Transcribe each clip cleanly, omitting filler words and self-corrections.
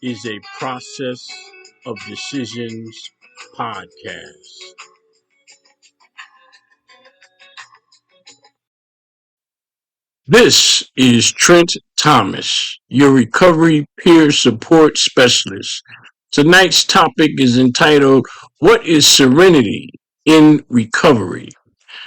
is a process of decisions podcast. This is Trent Thomas, your recovery peer support specialist. Tonight's topic is entitled, What is Serenity in Recovery?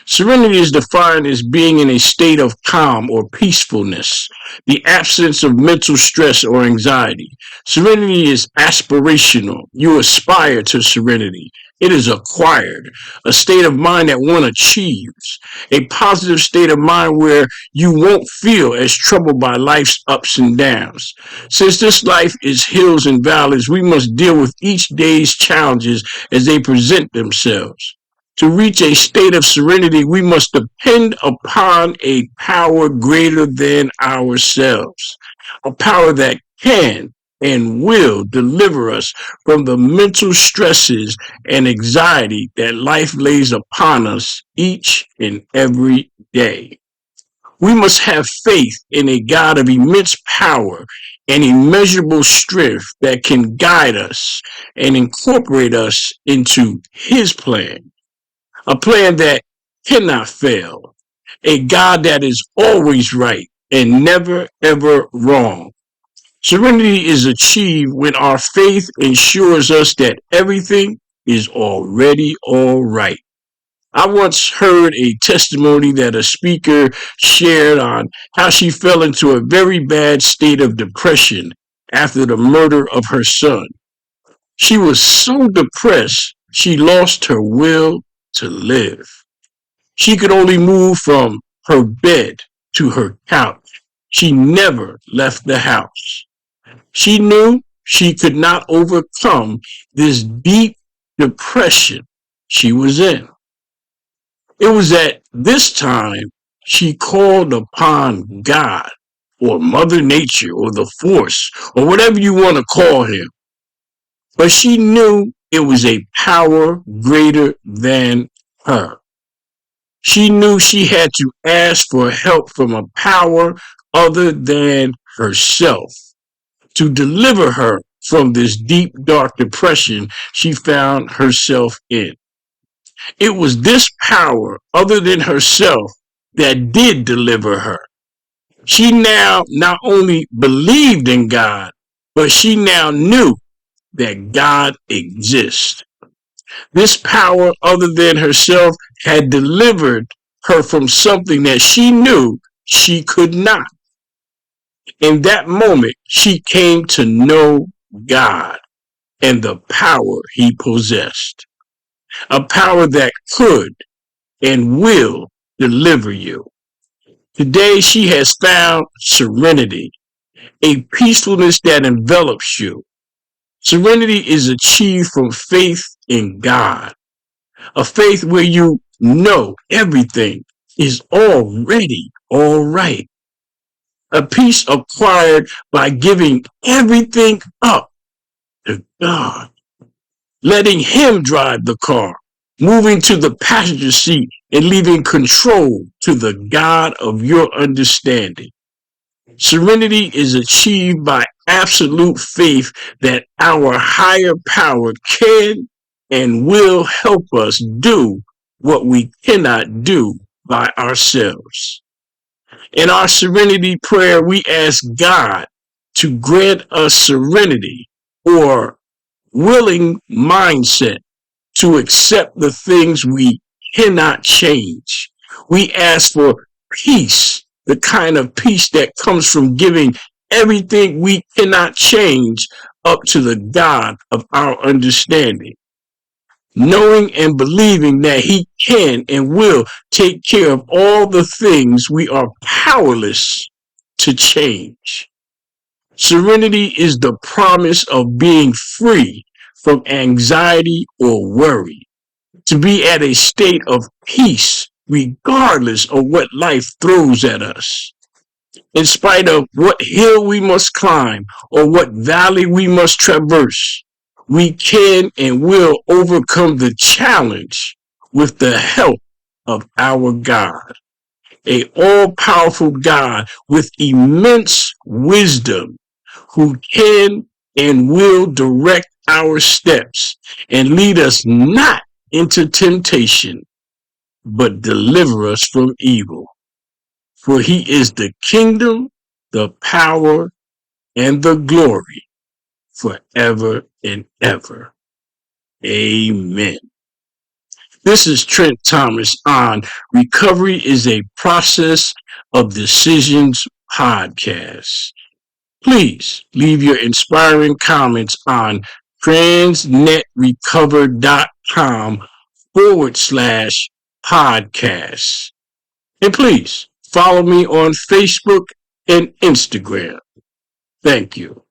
Serenity is defined as being in a state of calm or peacefulness, the absence of mental stress or anxiety. Serenity is aspirational. You aspire to serenity. It is acquired, a state of mind that one achieves, a positive state of mind where you won't feel as troubled by life's ups and downs. Since this life is hills and valleys, we must deal with each day's challenges as they present themselves. To reach a state of serenity, we must depend upon a power greater than ourselves, a power that can and will deliver us from the mental stresses and anxiety that life lays upon us each and every day. We must have faith in a God of immense power and immeasurable strength that can guide us and incorporate us into His plan, a plan that cannot fail, a God that is always right and never ever wrong. Serenity is achieved when our faith ensures us that everything is already all right. I once heard a testimony that a speaker shared on how she fell into a very bad state of depression after the murder of her son. She was so depressed, she lost her will to live. She could only move from her bed to her couch. She never left the house. She knew she could not overcome this deep depression she was in. It was at this time she called upon God or Mother Nature or the force or whatever you want to call him. But she knew it was a power greater than her. She knew she had to ask for help from a power other than herself to deliver her from this deep, dark depression she found herself in. It was this power other than herself that did deliver her. She now not only believed in God, but she now knew that God exists. This power other than herself had delivered her from something that she knew she could not. In that moment, she came to know God and the power he possessed, a power that could and will deliver you. Today, she has found serenity, a peacefulness that envelops you. Serenity is achieved from faith in God, a faith where you know everything is already all right, a peace acquired by giving everything up to God, letting Him drive the car, moving to the passenger seat and leaving control to the God of your understanding. Serenity is achieved by absolute faith that our higher power can and will help us do what we cannot do by ourselves. In our serenity prayer, we ask God to grant us serenity or willing mindset to accept the things we cannot change. We ask for peace, the kind of peace that comes from giving everything we cannot change up to the God of our understanding, knowing and believing that He can and will take care of all the things we are powerless to change. Serenity is the promise of being free from anxiety or worry, to be at a state of peace regardless of what life throws at us. In spite of what hill we must climb or what valley we must traverse, we can and will overcome the challenge with the help of our God, a all-powerful God with immense wisdom who can and will direct our steps and lead us not into temptation, but deliver us from evil. For he is the kingdom, the power, and the glory forever and ever. Amen. This is Trent Thomas on Recovery is a Process of Decisions podcast. Please leave your inspiring comments on transnetrecover.com/podcast. And please follow me on Facebook and Instagram. Thank you.